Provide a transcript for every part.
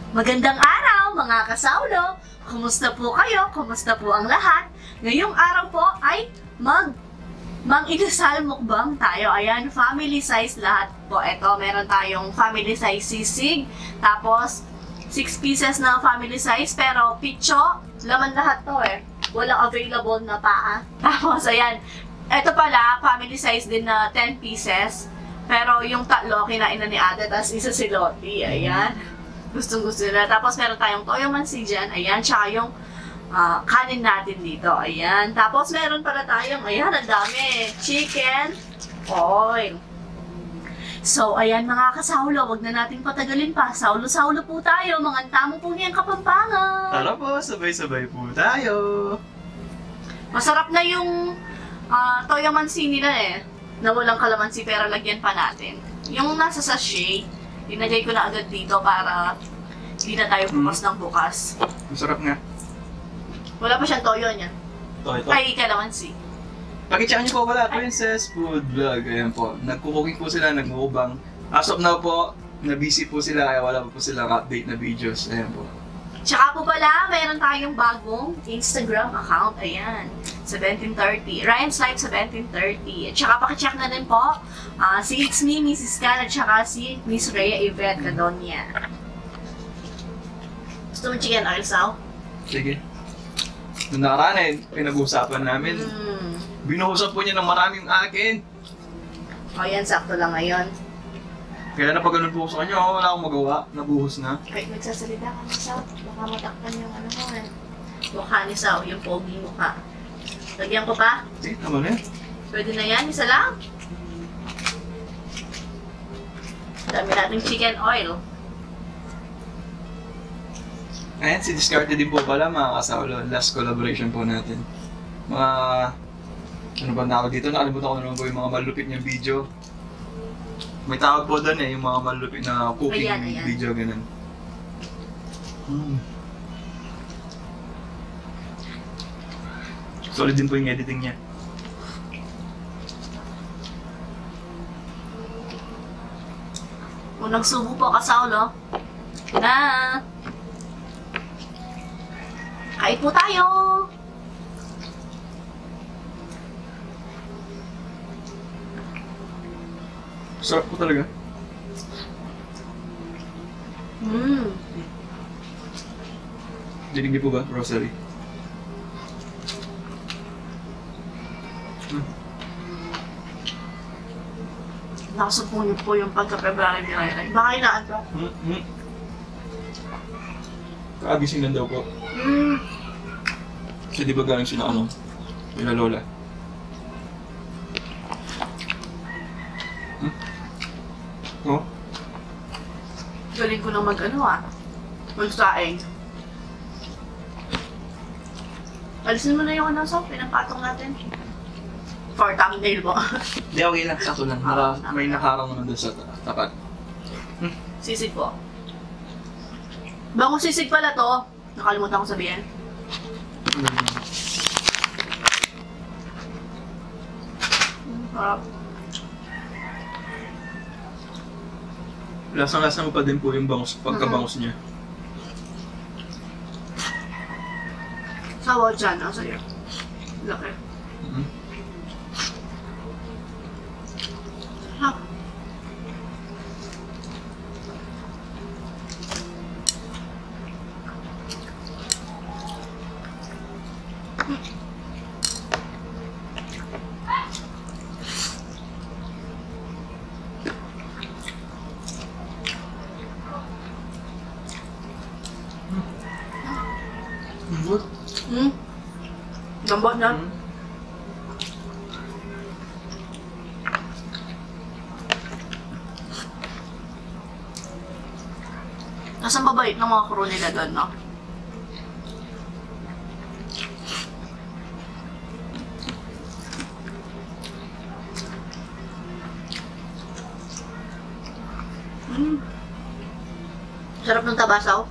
Magandang araw mga kasaulo! Kumusta po kayo? Kumusta po ang lahat? Ngayong araw po ay mang-inasal mukbang tayo. Ayan, family size lahat po. Ito, meron tayong family size sisig. Tapos, 6 pieces na family size. Pero, picho, laman lahat to eh. Walang available na paa. Tapos, ayan. Ito pala, family size din na 10 pieces. Pero, yung tatlo, kinain na ni Ate. Tapos, isa si Lottie. Ayan. Gustong-gusto nila. Tapos, meron tayong toyo mansi dyan. Ayan. Tsaka yung kanin natin dito. Ayan. Tapos, meron pala tayong, ayan, ang dami. Chicken oil. So, ayan mga kasaulo, wag na natin patagalin pa. Saulo-saulo po tayo. Mga tamo po niyang Kapampangan. Tara po, sabay-sabay po tayo. Masarap na yung toyo mansi nila eh. Na walang kalamansi pero lagyan pa natin. Yung nasa sachet, dinagay ko na agad dito para hindi na tayo bukas ng bukas. Masarap nga. Wala pa siyang toyo niya. Ito. Ay, kalamansi. Pakichan niyo po pala, Princess Food Vlog. Ayan po. Nagkukuking po sila, nagmukbang. As of now po, na-busy po sila kaya wala pa po silang update na videos. Ayan po. Tsaka po pala, mayroon tayong bagong Instagram account. Ayan. 1730. Ryan's Life 1730. At tsaka pakicheck na din po si It's Me, Mrs. Can, at tsaka si Miss Rhea Yvette Cadonia. Gusto mo chicken oil, Sao? Sige. Noong nakaraan eh, pinag-uusapan namin. Binuhusan po niya ng maraming akin. O yan, sakto lang ngayon. Kaya na pag ganun po sa kanya, wala akong magawa. Nabuhos na. Kahit magsasalita ka na, Sao, baka matakpan yung ano mo eh. Mukha ni Sao, yung pogi mukha. Lagyan ko pa? Sige, tama na yan. Pwede na yan, isa lang. Dami nating chicken oil. Ayan, si Discarte din po pala mga kasaulo. Last collaboration po natin. Mga... Ano ba tawag dito? Nakalimutan ko na naman po yung mga malupit niyang video. May tawag po doon eh, yung mga malupit na cooking Ayan. video, ganun. Solid din po yung editing niya. Unang subo po, kasaulo. Na! Kain po tayo! Sarap po talaga. Dinig niyo po ba, Rosary? Nakasupo niyo po yung pagka-February ni Ryan. Baka inaan ko. Kaagising lang daw po. Kasi di ba galing sila ano? Sila Lola. Oh? Galing ko na mag-ano magsaing. Alisin mo na yung ano, so, pinapatong natin. For thumbnail mo. Hindi, okay lang. Sakto lang. May nakarang naman doon sa tapat. Sisig po. Bagong sisig pala to. Nakalimutan ko sabihin. Harap. Lasang-lasa mo pa din po yung bangus, pagkabangus niya. Sawa dyan, sa'yo. Laki. Harap. Good. Gambot na. Nasaan ba bait ng mga kuro nila doon, no? Sarap ng tabasaw.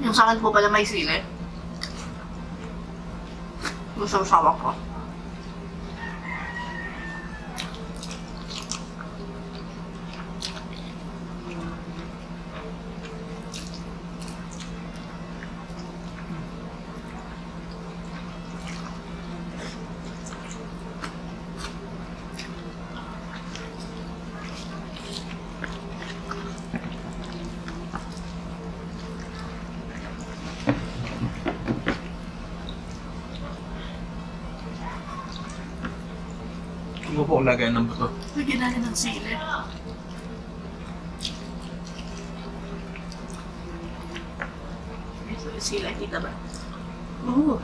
Yung sa akin po pala may sili. Masawsawa ko. Ano po ang lagayan ng buto? Lagyan natin ng sili. Ito yung sili, kita ba? Oo.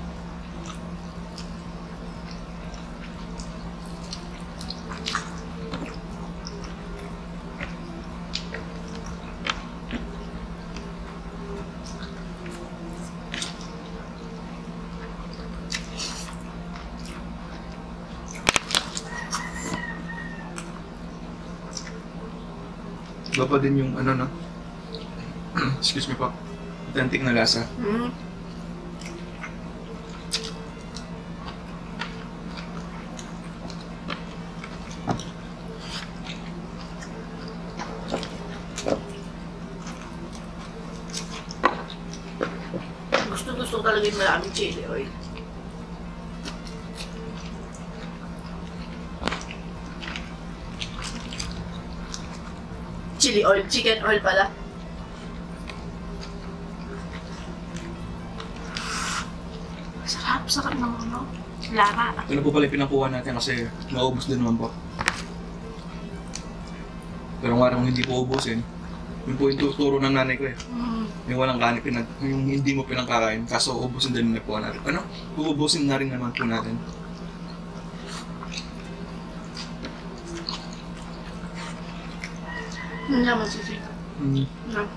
Iba pa din yung ano, no? Excuse me po. Authentic na lasa. Mm. Gusto ko talaga yung maraming chili oil. Chili oil, chicken oil pala. Sarap, sarap ng ano. Lara. Ito na po pala yung pinakuha natin kasi maubos din naman po. Pero nga kung hindi po ubusin, yun po yung tuturo ng nanay ko eh. Yung walang kanin, yung hindi mo pinangkakain, kaso ubusin din na po natin. Ano? Uubusin na rin naman po natin. Hindi naman sisig. No.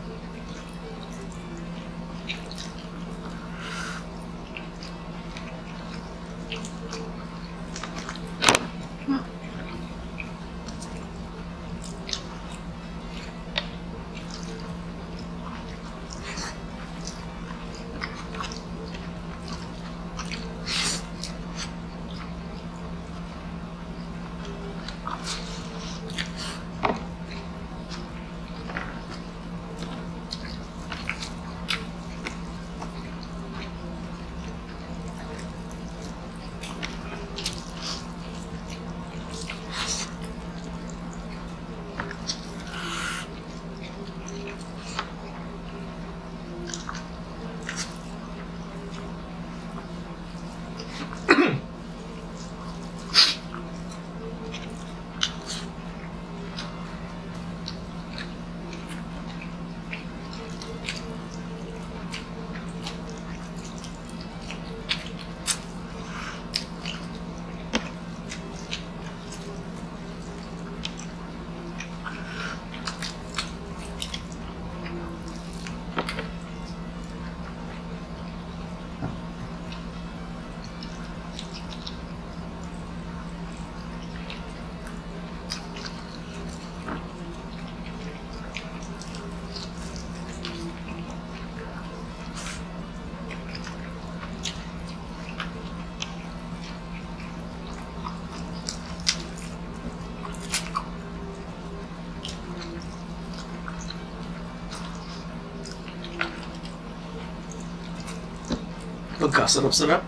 Pagkasarap-sarap.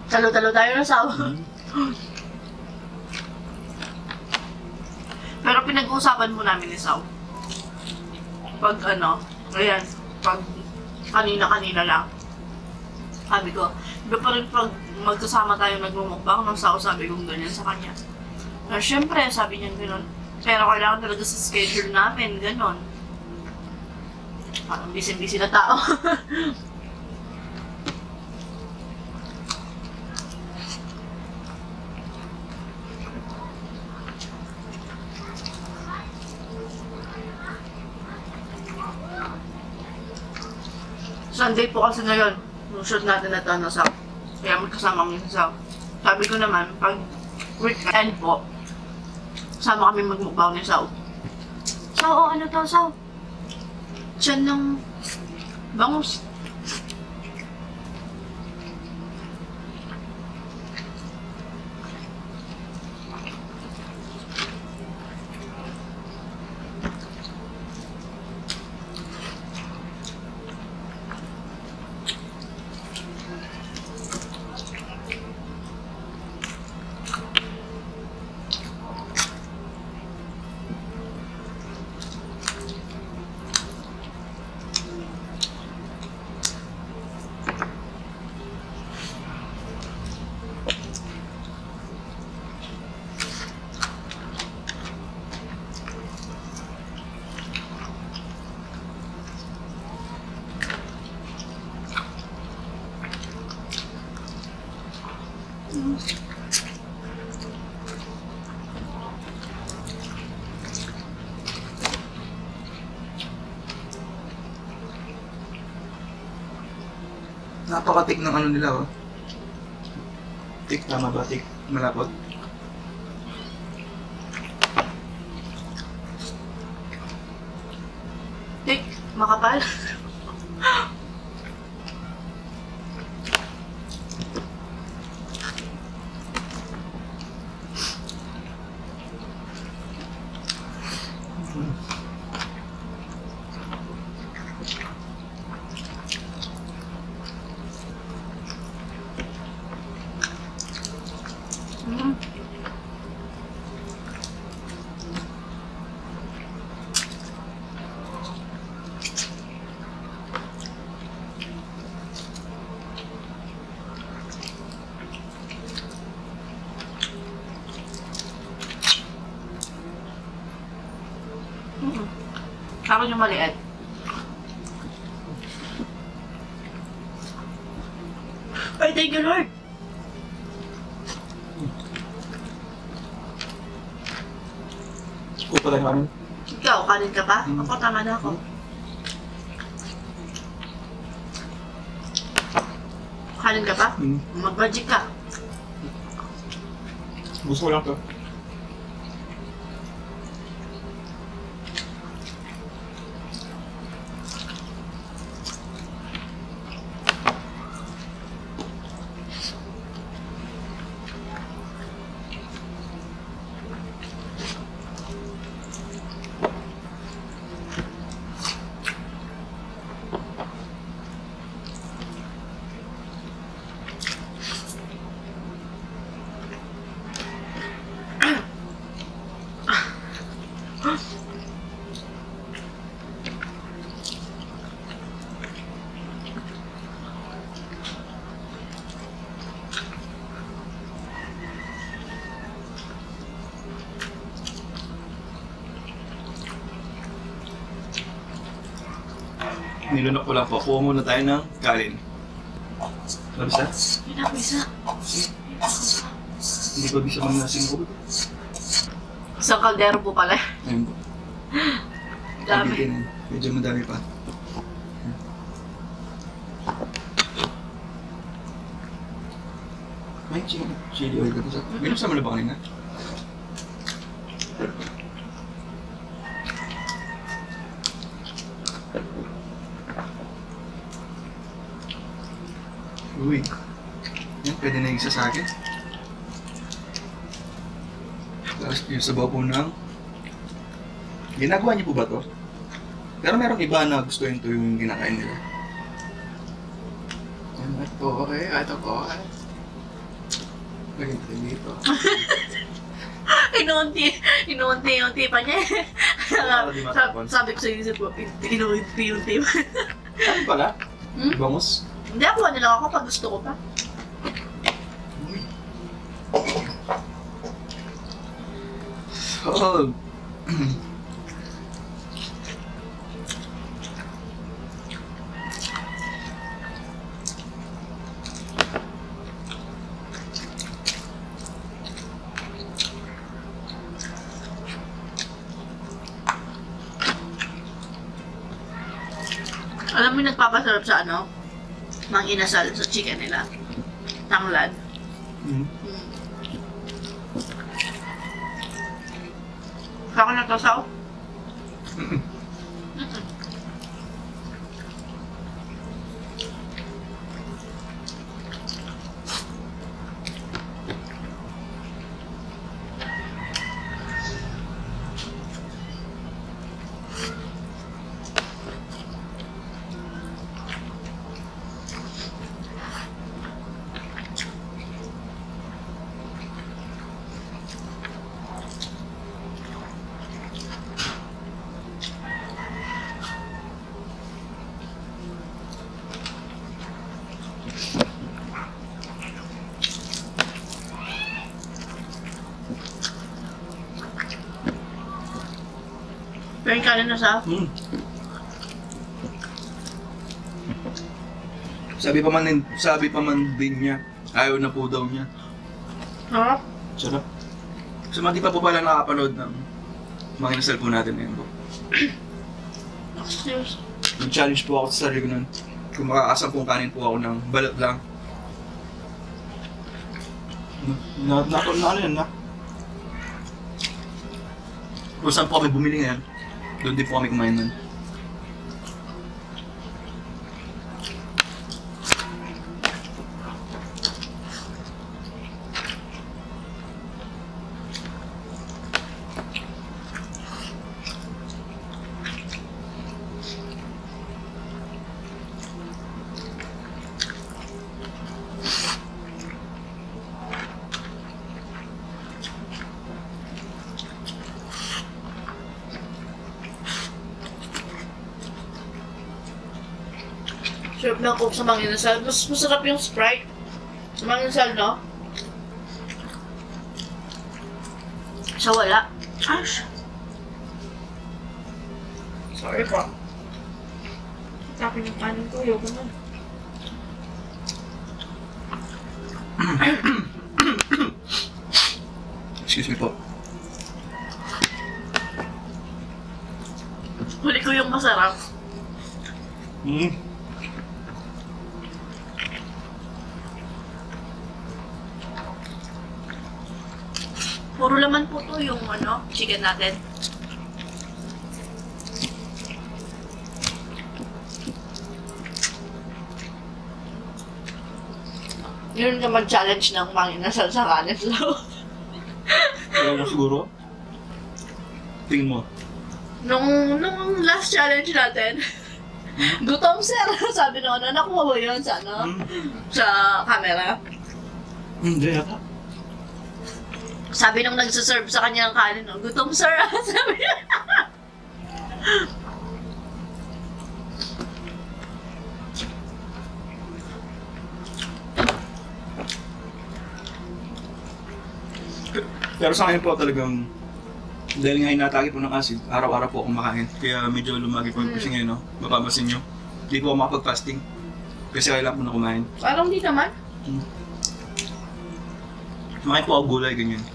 Talo-talo tayo ng sawa. Pero pinag-uusapan mo namin ni Saw. Pag ano, ayan, pag kanina-kanina lang. Sabi ko, iba pa rin pag magkasama tayo nagmumukbang ng Saw, sabi ko ganyan sa kanya. Na syempre, sabi niya gano'n. Pero kailangan talaga sa schedule namin, gano'n. Parang busy-busy na tao. Sunday po kasi ngayon, yung shoot natin na ito na Saw. Kaya magkasama kami sa Saw. Sabi ko naman, pag weekend po, sama kami magmukbang ni Saw. Saw, oh, ano to, Saw? tiyan ng bangus. Napaka-thick ng ano nila, oh. Thick, tama ba? Thick, malapot. Tik, makapal. Ako yung maliit. Ay, thank you, Lord! Kupa tayo kanin. Ikaw, kanin ka pa? Ako, tama na ako. Kanin ka pa? Mag-magic ka. Gusto ko lang to. Nilunok ko lang po. Kuha muna tayo ng kanin. Ano bisa? Hindi na bisa. Hindi ko bisa mga nasing ko. Isang kaldero po pala. Ayun po. Dami. Abitin, eh. Medyo madami pa. May chili oil ka sa... Binuksan mo na ba kanina? Uy. Yan, pwede na yung isa sa akin. Tapos yung sabaw po ng... Ginagawa niyo po ba to? Pero merong iba na gusto yun to yung ginakain nila. Yan, ito okay, ito okay. Lagyan tayo dito. Inuunti pa niya. Sabi ko sa isip ko, inuunti pa. Ano pala? Bangus? Hindi, ako nilang ako pag gusto ko pa. Oh. Alam mo yung nagpapasarap sa ano? Mang inasal sa chicken nila. Tanglad. Ako nagkasaw? Pero yung kanin na sa... Sabi pa man din niya, ayaw na po daw niya. Ha? Sarap. So, mga di pa po pala nakapanood ng mga inasal po natin ngayon po. Serious? Nag-challenge po ako sa sarili ko nun. Kung makakasang pong kanin po ako ng balat lang. Ano yan na? Kung saan po kami bumili ngayon, doon din po kami kumain nun. Sarap ng Coke sa mga inasal. Mas masarap yung Sprite. Sa mga inasal, no? Sa wala. Ash! Sorry po. Tapin yung kanin ko. Ayoko na. Excuse me po. Huli ko yung masarap. Puro laman po to yung chicken natin. Yun naman challenge ng mga inasal sa kanin. Wala na siguro? Tingin mo? Nung last challenge natin, gutom sir, sabi nung nakuha mo yun sa sa camera. Hindi yata. Sabi nung nagsaserve sa kanya ng kanin, gutom sir, sabi niya. Pero sa akin po talagang, dahil nga inatake po ng acid, araw-araw po akong makain. Kaya medyo lumagi po yung kasi ngayon, no? Mapapasin nyo. Hindi po ako makapag-fasting. Kasi kailangan po na kumain. Parang di naman. Kumain po ako gulay, ganyan.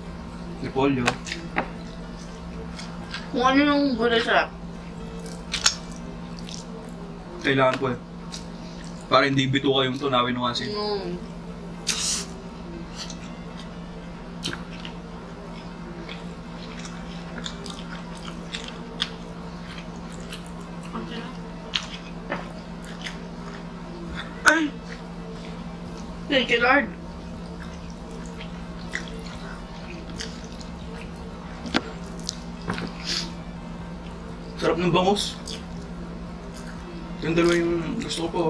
Repolyo. Kung ano yung gulay sarap. Kailangan po eh. Para hindi bituka yung tunawin ng asin. Ay! Thank you, Lord. Sarap ng bangus. Yung dalawa yung gusto ko po.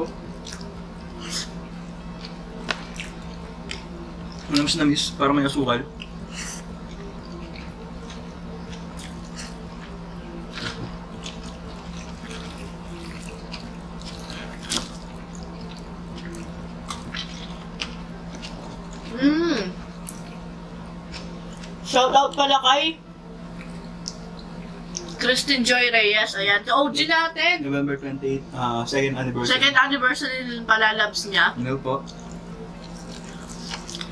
Manamis-namis, para may asukal. Shoutout pala kay Christine Joy Reyes. Ayan, OG natin. November 28, second anniversary. Second anniversary din pala labs niya. Ano po?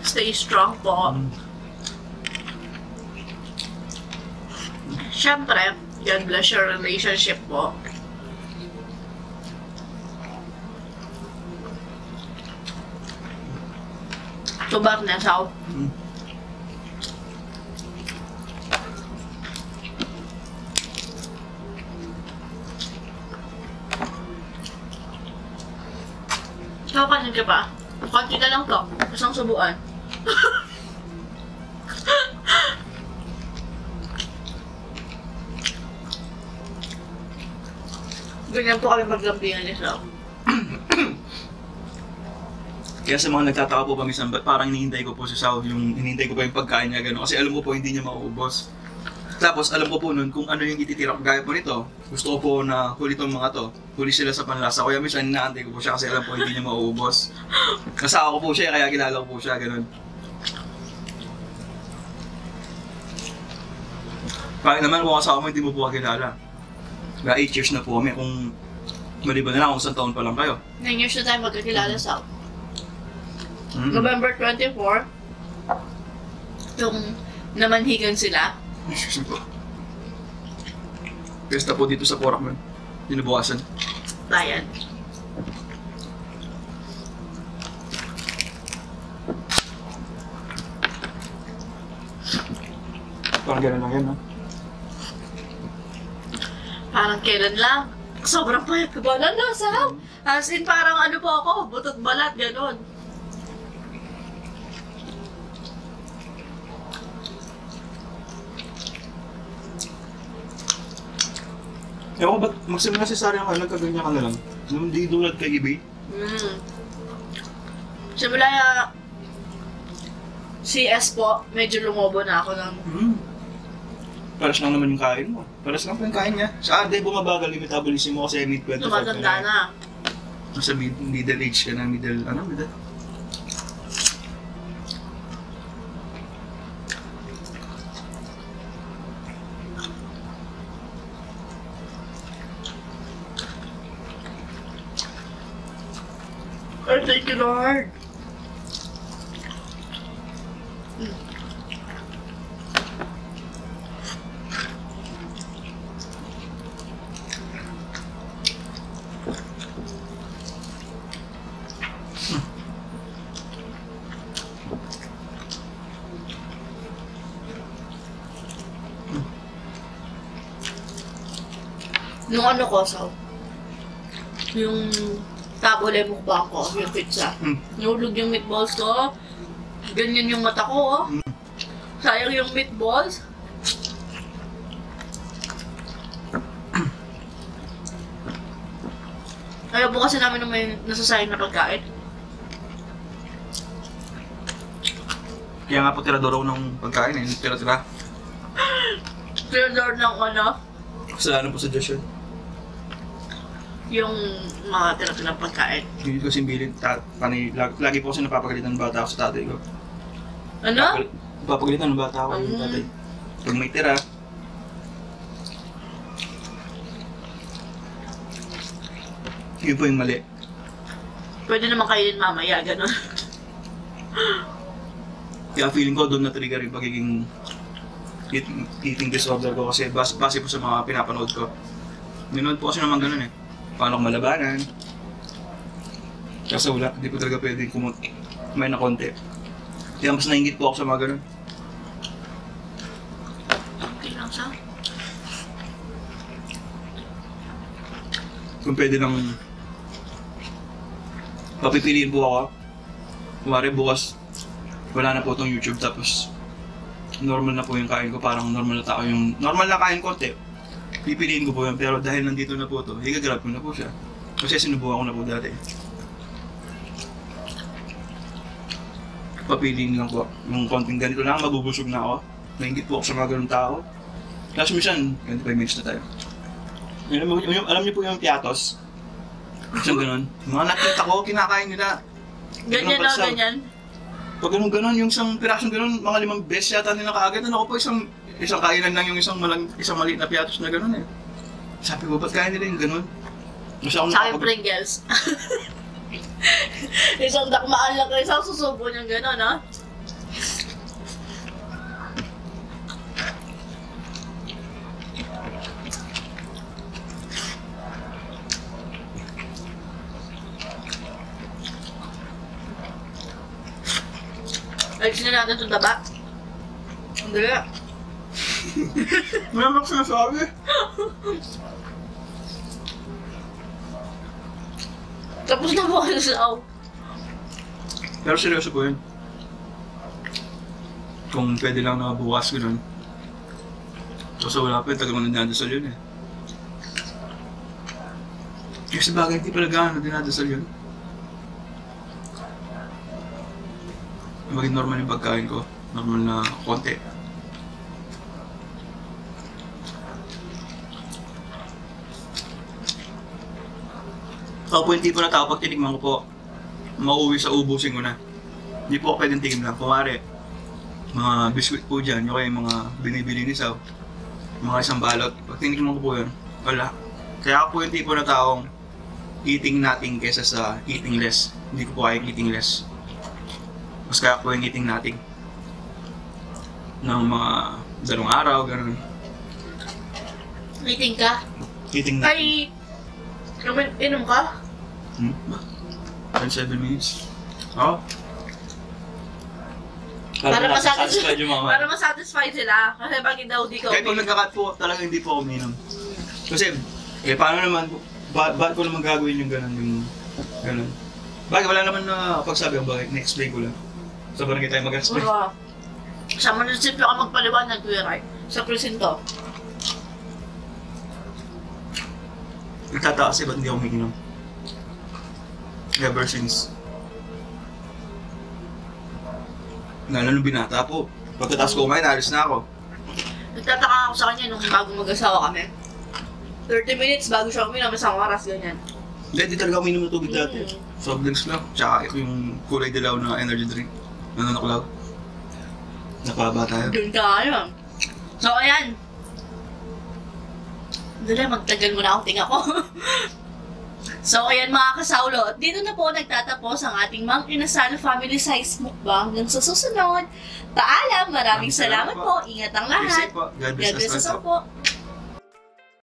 Stay strong po. Siyempre, God bless your relationship po. Tubar na sao. Kakanin ka pa? Konti na lang to. Isang subuan. Ganyan po kami maglambingan ni Sao. Kaya sa mga nagtataka po kami ba't parang hinihintay ko po si Sao, yung hinihintay ko pa yung pagkain niya gano'n. Kasi alam ko po hindi niya mauubos. Tapos alam ko po nun kung ano yung ititira ko. Gaya po nito, gusto ko po na huli tong mga to. Huli sila sa panlasa. Kaya minsan inaantay ko po siya kasi alam ko hindi niya mauubos. Kasama ko po siya kaya kilala ko po siya gano'n. Bakit naman kung kasama mo hindi mo po kakilala? Kaya 8 years na po kami kung maliban na lang kung saan taon pa lang kayo. 9 years na tayo magkakilala sa Mm. November 24. Yung namanhigan sila. Excuse me po. Pesta po dito sa Porac man. Dinabukasan. Bayan. Parang gano'n lang yan, ha? Parang kailan lang. Sobrang payat ko ba? Sarap. As in, parang ano po ako, butot balat, gano'n. Ewan ko ba't magsimula si Sarah ka, nagkaganyan ka na lang. Hindi dulad kay eBay. Simula CS po, medyo lumobo na ako ng... Paras lang naman yung kain mo. Paras lang po yung kain niya. Sa ade, bumabagal yung metabolism mo kasi mid-25 Tumatanda na. Nasa middle age ka na, middle. Oh, thank you, Lord. Nung ano ko, yung tabule mukbang ko, yung pizza. Nahulog yung meatballs ko. Ganyan yung mata ko, oh. Sayang yung meatballs. Ayaw po kasi namin na may nasasayang na pagkain. Kaya nga po tirador ako ng pagkain eh, tira-tira. Tirador ng ano? Kasalanan po sa Diyos yun. Yung mga tira-tira pagkain. Hindi ko simbilin, lagi po kasi napapagalitan ng bata ako sa tatay ko. Ano? Napapagalitan ng bata ako ng tatay. Pag may tira, yun po yung mali. Pwede naman kainin mamaya, gano'n. Kaya feeling ko doon na-trigger yung pagiging eating disorder ko kasi base po sa mga pinapanood ko. Ninood po kasi naman ganun eh. Paano ko malabanan. Kasi wala, hindi po talaga pwede kumain na konti. Kaya mas nainggit po ako sa mga ganun. Okay lang siya. Kung pwede lang papipiliin po ako. Kumari bukas wala na po itong YouTube tapos normal na po yung kain ko, parang normal na tao yung normal na kain konti. Pipiliin ko po yun, pero dahil nandito na po ito, higagrab ko na po siya. Kasi sinubukan ko na po dati. Papiliin lang po. Yung konting ganito lang, mabubusog na ako. Nainggit po ako sa mga ganun tao. Tapos minsan, 25 minutes na tayo. Alam niyo po yung piatos? Isang ganun. Mga nakita ko, kinakain nila. Ganyan na, ganyan. Pag ganun, yung isang pirasong ganun, mga 5 beses yata nila kaagad. Ano ko po, isang kainan lang yung isang maliit na piatos na ganun eh. Sabi ko, ba't kain nila yung ganun? Sa akin Pringles. Isang dakmaan lang kayo, isang susubo niyang gano'n, ha? Ayusin na natin itong taba. Hindi. Mayroon ako sinasabi. Tapos na po kayo sa Pero seryoso po yun. Kung pwede lang nakabukas ko nun. Kasi wala pa yun, tagal mo dinadasal yun eh. Kasi bagay hindi pala gaano dinadasal yun. Maging normal yung pagkain ko. Normal na konti. Ako po yung tipo na tao, pag tinikman ko po, mauwi sa ubusin ko na. Hindi po ako pwedeng tingin lang. Kumari, mga biskuit po dyan, yung kaya mga binibili ni Sao, mga isang balot. Pag tinikman ko po yun, wala. Kaya ako po yung tipo na taong eating nothing kesa sa eating less. Hindi ko po kayang eating less. Mas kaya po yung eating nothing. Ng mga 2 araw, gano'n. Meeting ka? Eating nothing. Inom ka? 7 minutes. Oo. Para masatisfied yung mga Para masatisfied sila. Kasi pag daw di ka kahit kung nagkakat po, talaga hindi po ako uminom. Kasi, paano naman, ba't ko naman gagawin yung gano'n, Bakit wala naman na pagsabi ang bakit, na-explain ko lang. So, parang tayo mag-explain. Sa munisipyo ka magpaliwanag, Kuya Ray. Sa presinto. Nagtataka kasi ba't hindi ako umiinom? Ever since. Lalo nung binata po. Pagkatapos ko kumain, alis na ako. Nagtataka ako sa kanya nung bago mag-asawa kami. 30 minutes bago siya uminom, isang oras, ganyan. Hindi talaga uminom ng tubig dati. Soft drinks lang. Tsaka ito yung kulay dilaw na energy drink. Naklaw. Napaba tayo. Doon ka ayun. So, ayan. Dali, magtagal mo na akong tinga ko. So, ayan mga kasaulo. Dito na po nagtatapos ang ating Mang Inasal Family Size Mukbang. Hanggang sa susunod. Paalam, maraming salamat po. Ingat ang lahat. God bless us po.